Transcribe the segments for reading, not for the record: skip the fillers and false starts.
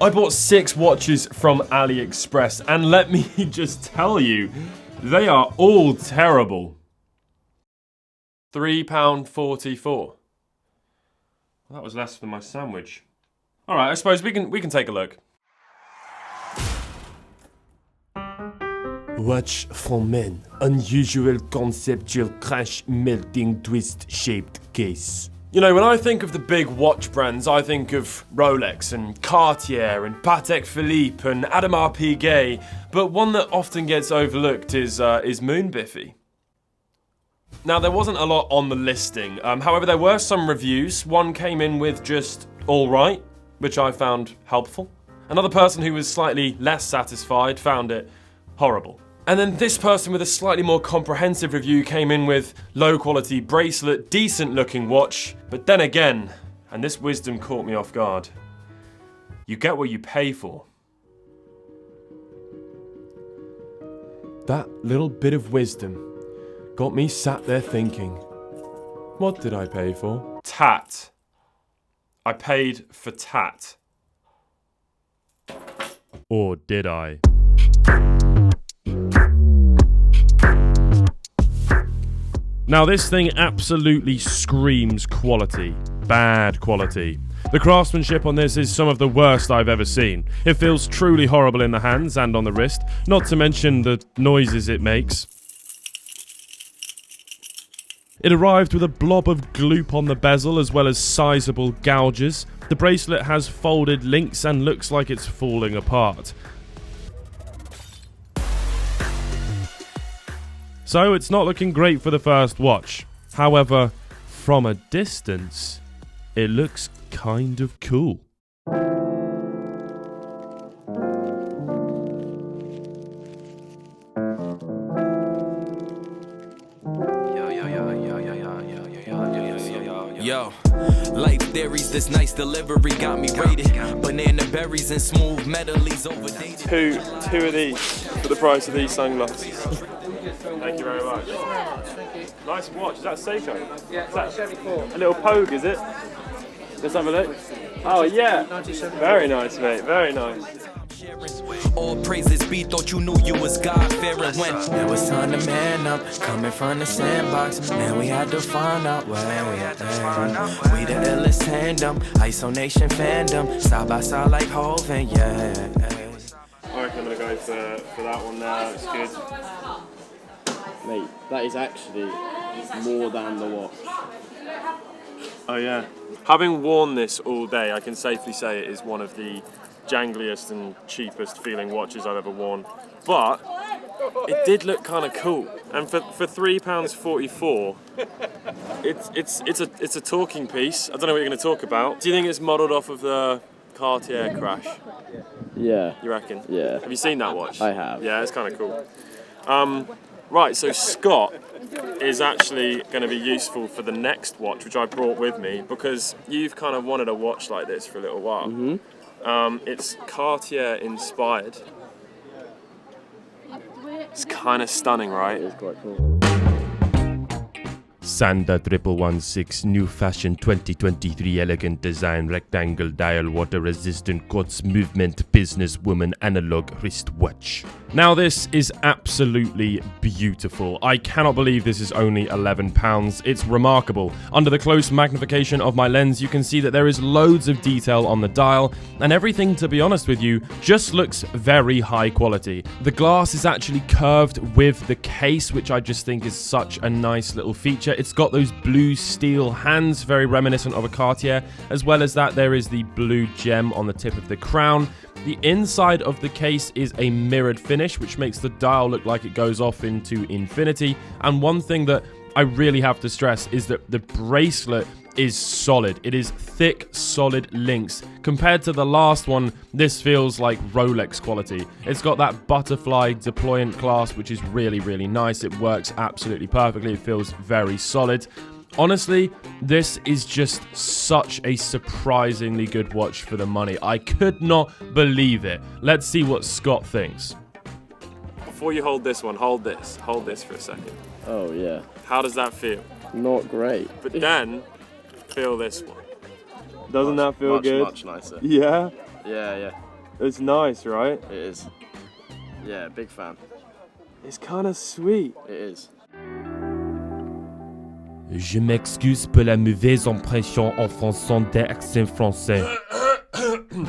I bought 6 watches from AliExpress, and let me just tell you, they are all terrible. £3.44. Well, that was less than my sandwich. All right, I suppose we can take a look. Watch for men. Unusual conceptual crash melting twist shaped case. You know, when I think of the big watch brands, I think of Rolex and Cartier and Patek Philippe and Audemars Piguet, but one that often gets overlooked is Moonbiffy. Now, there wasn't a lot on the listing. However, there were some reviews. One came in with just all right, which I found helpful. Another person who was slightly less satisfied found it horrible. And then this person with a slightly more comprehensive review came in with low quality bracelet, decent looking watch, but then again, and this wisdom caught me off guard, you get what you pay for. That little bit of wisdom got me sat there thinking, what did I pay for? Tat. I paid for tat. Or did I? Now this thing absolutely screams quality. Bad quality. The craftsmanship on this is some of the worst I've ever seen. It feels truly horrible in the hands and on the wrist, not to mention the noises it makes. It arrived with a blob of gloop on the bezel as well as sizable gouges. The bracelet has folded links and looks like it's falling apart. So it's not looking great for the first watch. However, from a distance, it looks kind of cool. Yo, life theories, this nice delivery got me rated. Banana berries and smooth metalies overdated. Two of these for the price of these sunglasses. Thank you very much. Thank you. Nice watch. Is that Seiko? Yeah, 74. A little Pogue, is it? Let's have a look. Oh yeah. 97. Very nice, mate. Very nice. All praises be, thought you knew you was God-fearing when it was time to man up, coming from the sandbox. Man, we had to find out where we the illest tandem, ISO Nation fandom, side by side like Hov and yeah. I reckon I'm gonna go for that one now. It's good. Mate, that is actually more than the watch. Oh yeah. Having worn this all day, I can safely say it is one of the jangliest and cheapest feeling watches I've ever worn. But it did look kind of cool. And for £3.44, it's a talking piece. I don't know what you're going to talk about. Do you think it's modelled off of the Cartier crash? Yeah. You reckon? Yeah. Have you seen that watch? I have. Yeah, it's kind of cool. Right, so Scott is actually going to be useful for the next watch, which I brought with me, because you've kind of wanted a watch like this for a little while. Mm-hmm. It's Cartier inspired. It's kind of stunning, right? It is quite cool. Sanda 1116 New Fashion 2023 Elegant Design Rectangle Dial Water Resistant Quartz Movement Businesswoman Analog Wristwatch. Now this is absolutely beautiful. I cannot believe this is only £11. It's remarkable. Under the close magnification of my lens, you can see that there is loads of detail on the dial, and everything, to be honest with you, just looks very high quality. The glass is actually curved with the case, which I just think is such a nice little feature. It's got those blue steel hands, very reminiscent of a Cartier. As well as that, there is the blue gem on the tip of the crown. The inside of the case is a mirrored finish, which makes the dial look like it goes off into infinity. And one thing that I really have to stress is that the bracelet is solid. It is thick, solid links. Compared to the last one, this feels like Rolex quality. It's got that butterfly deployant clasp, which is really, really nice. It works absolutely perfectly. It feels very solid. Honestly, this is just such a surprisingly good watch for the money. I could not believe it. Let's see what Scott thinks. Before you hold this one, hold this. Hold this for a second. Oh yeah. How does that feel? Not great. But then, feel this one. Doesn't that feel much, good? Much nicer. Yeah? Yeah, yeah. It's nice, right? It is. Yeah, big fan. It's kind of sweet. It is. Je m'excuse pour la mauvaise impression en français d'accent français.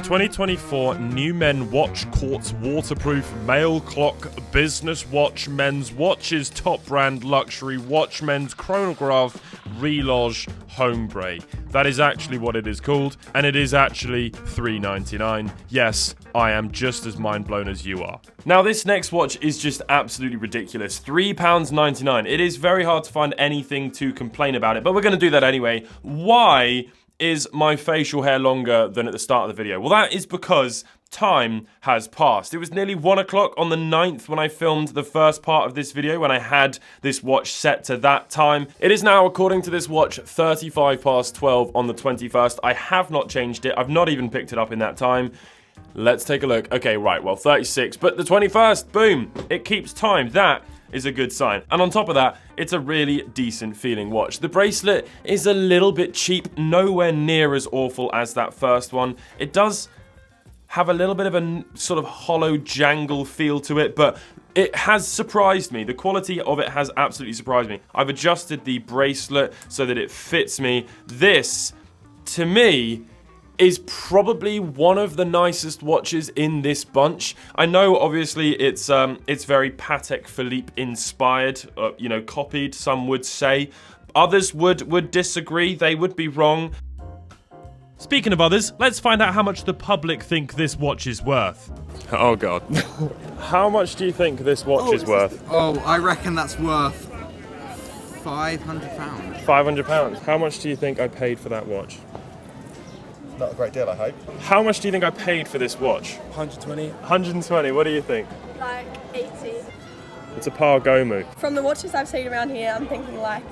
2024 New Men Watch Quartz Waterproof Male Clock Business Watch Men's Watches Top Brand Luxury Watch Men's Chronograph Reloge Hombre. That is actually what it is called, and it is actually $3.99. Yes, I am just as mind blown as you are. Now this next watch is just absolutely ridiculous. £3.99. It is very hard to find anything to complain about it, but we're going to do that anyway. Why is my facial hair longer than at the start of the video? Well, that is because time has passed. It was nearly 1 o'clock on the 9th when I filmed the first part of this video, when I had this watch set to that time. It is now, according to this watch, 35 past 12 on the 21st. I have not changed it. I've not even picked it up in that time. Let's take a look. Okay, right, well, 36, but the 21st, boom, it keeps time. That is a good sign. And on top of that, it's a really decent feeling watch. The bracelet is a little bit cheap, nowhere near as awful as that first one. It does have a little bit of a sort of hollow jangle feel to it, but it has surprised me. The quality of it has absolutely surprised me. I've adjusted the bracelet so that it fits me. This, to me, is probably one of the nicest watches in this bunch. I know, obviously, it's very Patek Philippe inspired, you know, copied, some would say. Others would disagree. They would be wrong. Speaking of others, let's find out how much the public think this watch is worth. Oh, God. How much do you think this watch is worth? Oh, I reckon that's worth £500. £500. How much do you think I paid for that watch? Not a great deal, I hope. How much do you think I paid for this watch? 120. 120, what do you think? Like 80. It's a Par Gomu. From the watches I've seen around here, I'm thinking like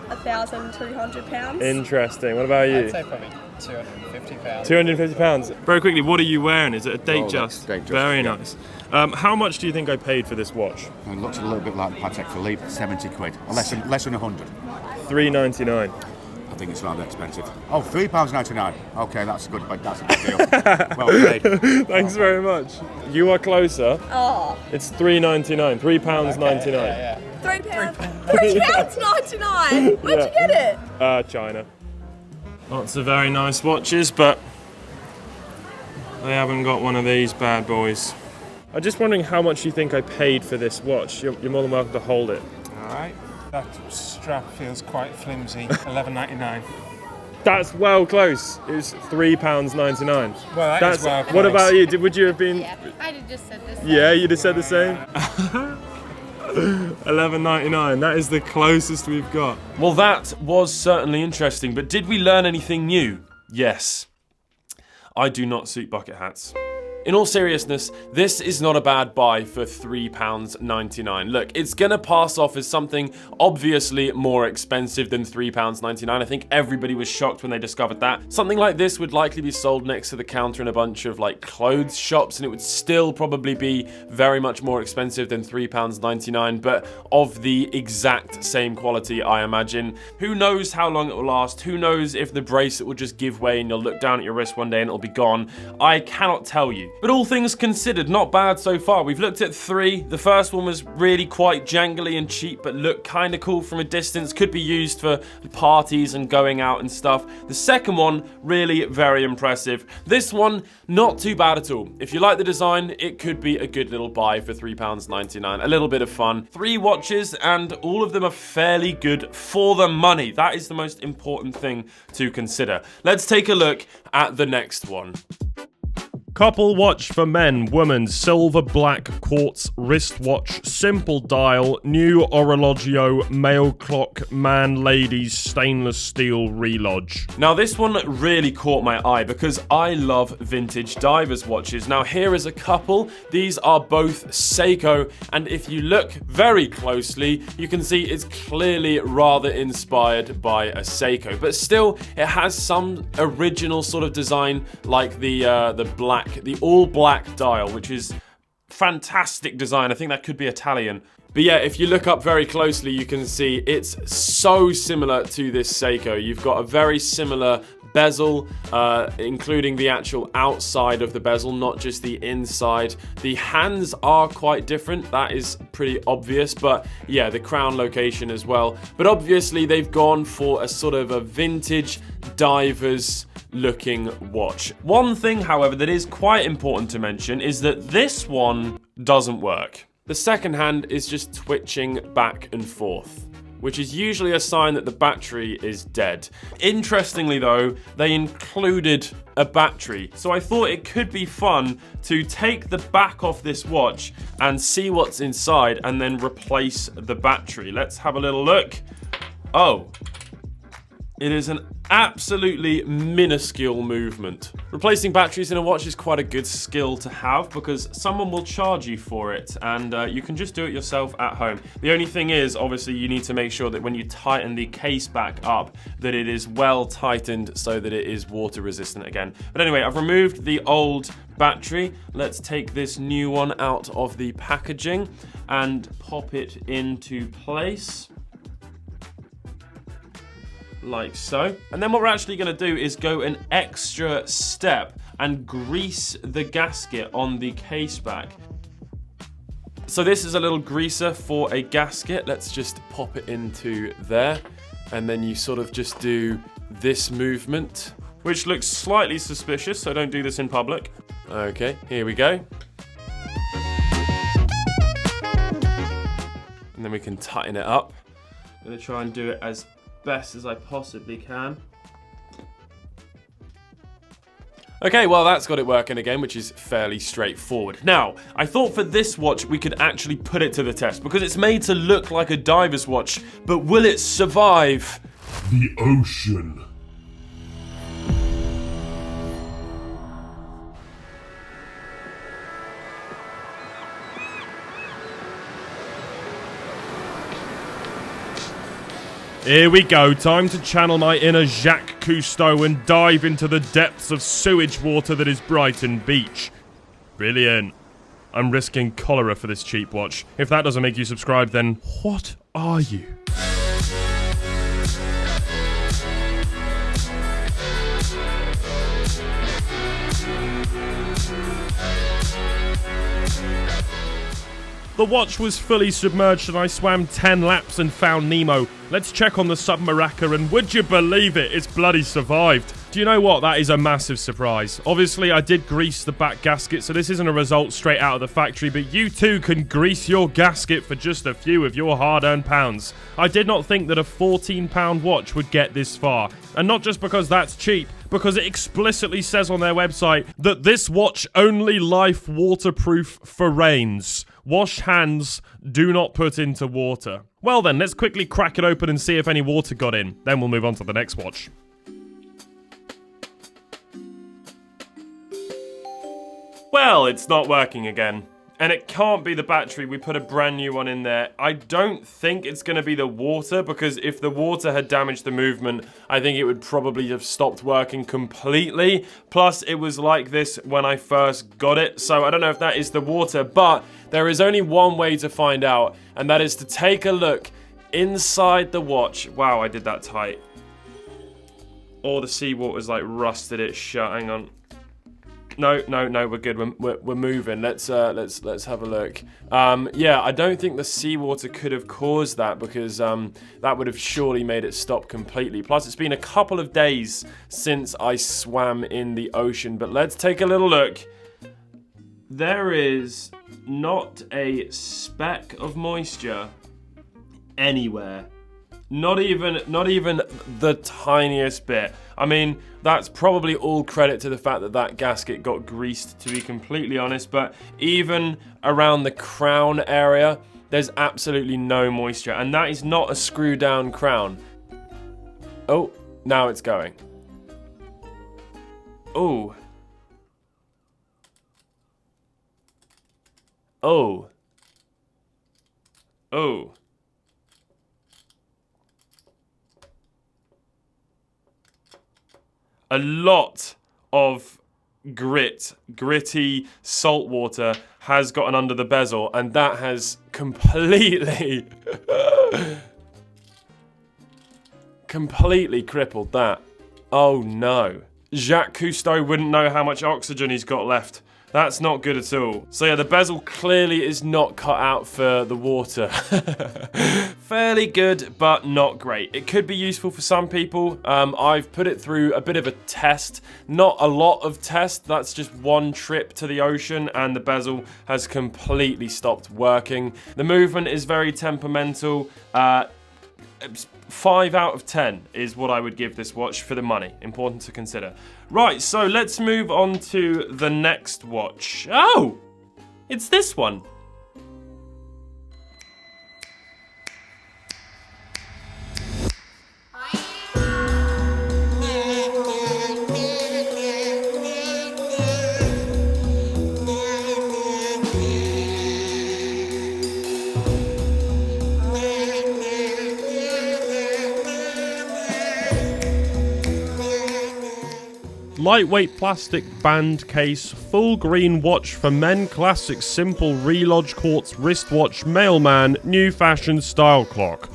£1,200. Interesting, what about you? I'd say probably £250. £250. Very quickly, what are you wearing? Is it a date just? Date just, Very yeah. nice. How much do you think I paid for this watch? It looks a little bit like Patek Philippe, 70 quid. Or less than 100. $3.99. I think it's rather expensive. Oh, £3.99. Okay, that's a good deal. Well paid. Thanks very much. You are closer. Oh, It's £3.99. £3.99. Yeah. £3. £3.99. Where'd you get it? China. Lots of very nice watches, but they haven't got one of these bad boys. I'm just wondering how much you think I paid for this watch. You're more than welcome to hold it. Alright. That strap feels quite flimsy. $11.99. That's well close. It was £3.99. Well, that is well What close. about you? Would you have been? Yeah, I'd have just said this. Yeah, you'd have said the same. $11.99. That is the closest we've got. Well, that was certainly interesting, but did we learn anything new? Yes. I do not suit bucket hats. In all seriousness, this is not a bad buy for £3.99. Look, it's gonna pass off as something obviously more expensive than £3.99. I think everybody was shocked when they discovered that. Something like this would likely be sold next to the counter in a bunch of like clothes shops, and it would still probably be very much more expensive than £3.99, but of the exact same quality, I imagine. Who knows how long it will last? Who knows if the bracelet will just give way and you'll look down at your wrist one day and it'll be gone? I cannot tell you. But all things considered, not bad so far. We've looked at 3. The first one was really quite jangly and cheap, but looked kind of cool from a distance. Could be used for parties and going out and stuff. The second one, really very impressive. This one, not too bad at all. If you like the design, it could be a good little buy for £3.99. A little bit of fun. 3 watches, and all of them are fairly good for the money. That is the most important thing to consider. Let's take a look at the next one. Couple watch for men, woman, silver black quartz wristwatch, simple dial, new orologio, male clock, man, ladies, stainless steel reloge. Now this one really caught my eye because I love vintage divers watches. Now here is a couple. These are both Seiko, and if you look very closely, you can see it's clearly rather inspired by a Seiko, but still it has some original sort of design, like the all black dial, which is fantastic design. I think that could be Italian. But yeah, if you look up very closely, you can see it's so similar to this Seiko. You've got a very similar bezel, including the actual outside of the bezel, not just the inside. The hands are quite different, that is pretty obvious, but yeah, the crown location as well. But obviously they've gone for a sort of a vintage divers looking watch. One thing, however, that is quite important to mention is that this one doesn't work. The second hand is just twitching back and forth, which is usually a sign that the battery is dead. Interestingly though, they included a battery, so I thought it could be fun to take the back off this watch and see what's inside and then replace the battery. Let's have a little look. Oh, it is an absolutely minuscule movement. Replacing batteries in a watch is quite a good skill to have because someone will charge you for it, and you can just do it yourself at home. The only thing is, obviously, you need to make sure that when you tighten the case back up, that it is well tightened so that it is water resistant again. But anyway, I've removed the old battery. Let's take this new one out of the packaging and pop it into place. Like so. And then what we're actually going to do is go an extra step and grease the gasket on the case back. So this is a little greaser for a gasket. Let's just pop it into there. And then you sort of just do this movement, which looks slightly suspicious, so don't do this in public. Okay, here we go. And then we can tighten it up. I'm going to try and do it as best as I possibly can. Okay, well that's got it working again, which is fairly straightforward. Now, I thought for this watch we could actually put it to the test because it's made to look like a diver's watch, but will it survive The ocean. Here we go, time to channel my inner Jacques Cousteau and dive into the depths of sewage water that is Brighton Beach. Brilliant. I'm risking cholera for this cheap watch. If that doesn't make you subscribe, then what are you? The watch was fully submerged and I swam 10 laps and found Nemo. Let's check on the submaraka and would you believe it, it's bloody survived. Do you know what? That is a massive surprise. Obviously, I did grease the back gasket, so this isn't a result straight out of the factory, but you too can grease your gasket for just a few of your hard-earned pounds. I did not think that a £14 watch would get this far. And not just because that's cheap, because it explicitly says on their website that this watch only life waterproof for rains. Wash hands, do not put into water. Well then, let's quickly crack it open and see if any water got in. Then we'll move on to the next watch. Well, it's not working again. And it can't be the battery, we put a brand new one in there. I don't think it's going to be the water, because if the water had damaged the movement, I think it would probably have stopped working completely. Plus, it was like this when I first got it, so I don't know if that is the water, but there is only one way to find out, and that is to take a look inside the watch. Wow, I did that tight. Or the seawater's like rusted it shut, hang on. No, we're good. We're moving. Let's have a look. Yeah, I don't think the seawater could have caused that because that would have surely made it stop completely. Plus, it's been a couple of days since I swam in the ocean. But let's take a little look. There is not a speck of moisture anywhere. Not even the tiniest bit. I mean, that's probably all credit to the fact that that gasket got greased, to be completely honest, but even around the crown area, there's absolutely no moisture, and that is not a screw down crown. Oh, now it's going. Oh. Oh. Oh. A lot of gritty salt water has gotten under the bezel, and that has completely crippled that. Oh no. Jacques Cousteau wouldn't know how much oxygen he's got left. That's not good at all. So yeah, the bezel clearly is not cut out for the water. Fairly good, but not great. It could be useful for some people. I've put it through a bit of a test. Not a lot of test. That's just one trip to the ocean and the bezel has completely stopped working. The movement is very temperamental. 5 out of 10 is what I would give this watch for the money. Important to consider. Right, so let's move on to the next watch. Oh! It's this one. Lightweight plastic band case, full green watch for men, classic simple relodge quartz wristwatch, mailman, new fashion style clock.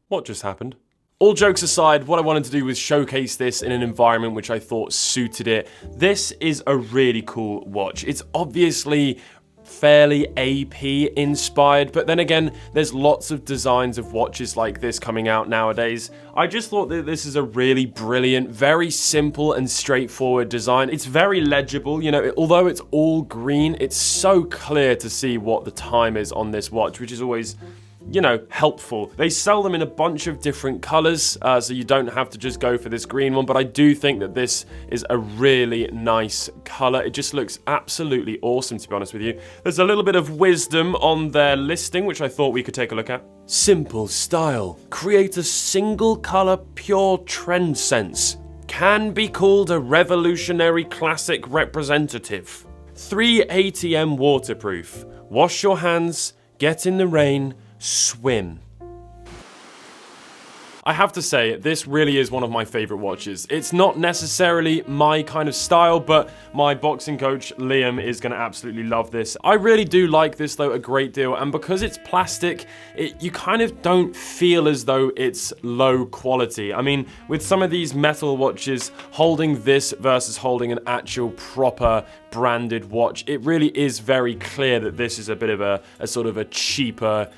What just happened? All jokes aside, what I wanted to do was showcase this in an environment which I thought suited it. This is a really cool watch. It's obviously fairly AP inspired, but then again, there's lots of designs of watches like this coming out nowadays. I just thought that this is a really brilliant, very simple and straightforward design. It's very legible, you know, although it's all green, it's so clear to see what the time is on this watch, which is always, you know, helpful. They sell them in a bunch of different colors, so you don't have to just go for this green one, but I do think that this is a really nice color. It just looks absolutely awesome, to be honest with you. There's a little bit of wisdom on their listing, which I thought we could take a look at. Simple style. Create a single color, pure trend sense. Can be called a revolutionary classic representative. 3 ATM waterproof. Wash your hands, get in the rain, swim. I have to say, this really is one of my favorite watches. It's not necessarily my kind of style, but my boxing coach, Liam, is going to absolutely love this. I really do like this, though, a great deal, and because it's plastic, you kind of don't feel as though it's low quality. I mean, with some of these metal watches, holding this versus holding an actual proper branded watch, it really is very clear that this is a bit of a sort of a cheaper,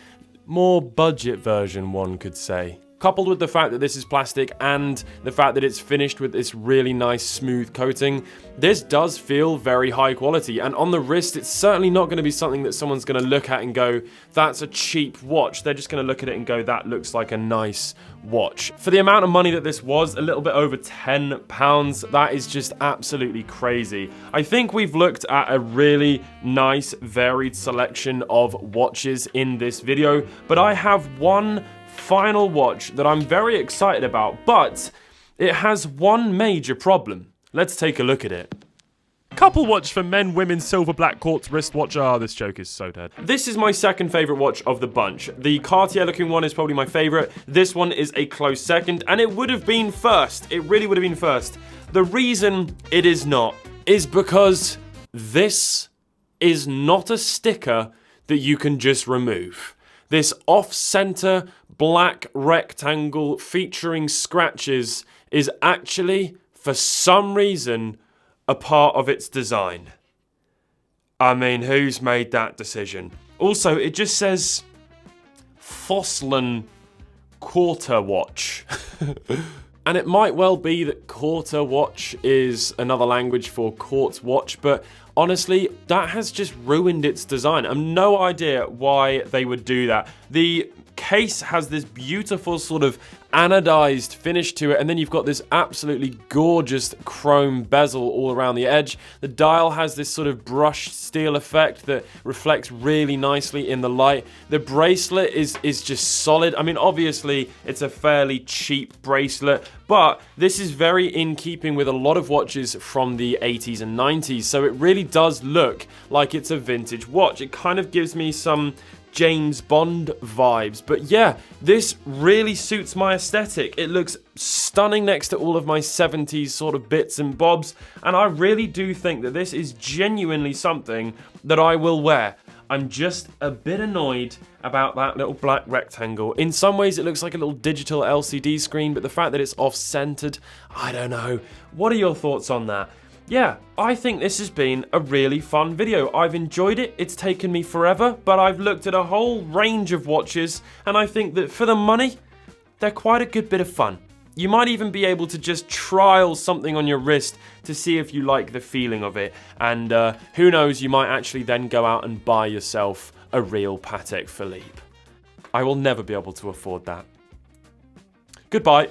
more budget version, one could say. Coupled with the fact that this is plastic and the fact that it's finished with this really nice smooth coating, this does feel very high quality. And on the wrist, it's certainly not going to be something that someone's going to look at and go, that's a cheap watch. They're just going to look at it and go, that looks like a nice watch. For the amount of money that this was, a little bit over £10, that is just absolutely crazy. I think we've looked at a really nice, varied selection of watches in this video, but I have one final watch that I'm very excited about, but it has one major problem. Let's take a look at it. Couple watch for men, women, silver black quartz wristwatch. Ah, this joke is so dead. This is my second favorite watch of the bunch. The Cartier looking one is probably my favorite. This one is a close second, and it would have been first. It really would have been first. The reason it is not is because this is not a sticker that you can just remove. This off-center black rectangle featuring scratches is actually, for some reason, a part of its design. I mean, who's made that decision? Also, it just says Fossland Quarter Watch. And it might well be that quarter watch is another language for quartz watch, but honestly, that has just ruined its design. I have no idea why they would do that. The case has this beautiful sort of anodized finish to it, and then you've got this absolutely gorgeous chrome bezel all around the edge. The dial has this sort of brushed steel effect that reflects really nicely in the light. The bracelet is just solid. I mean, obviously it's a fairly cheap bracelet, but this is very in keeping with a lot of watches from the 80s and 90s, so it really does look like it's a vintage watch. It kind of gives me some James Bond vibes. But yeah, this really suits my aesthetic. It looks stunning next to all of my 70s sort of bits and bobs, and I really do think that this is genuinely something that I will wear. I'm just a bit annoyed about that little black rectangle. In some ways it looks like a little digital LCD screen, but the fact that it's off-centered, I don't know. What are your thoughts on that? Yeah, I think this has been a really fun video. I've enjoyed it. It's taken me forever, but I've looked at a whole range of watches, and I think that for the money, they're quite a good bit of fun. You might even be able to just trial something on your wrist to see if you like the feeling of it. And who knows, you might actually then go out and buy yourself a real Patek Philippe. I will never be able to afford that. Goodbye.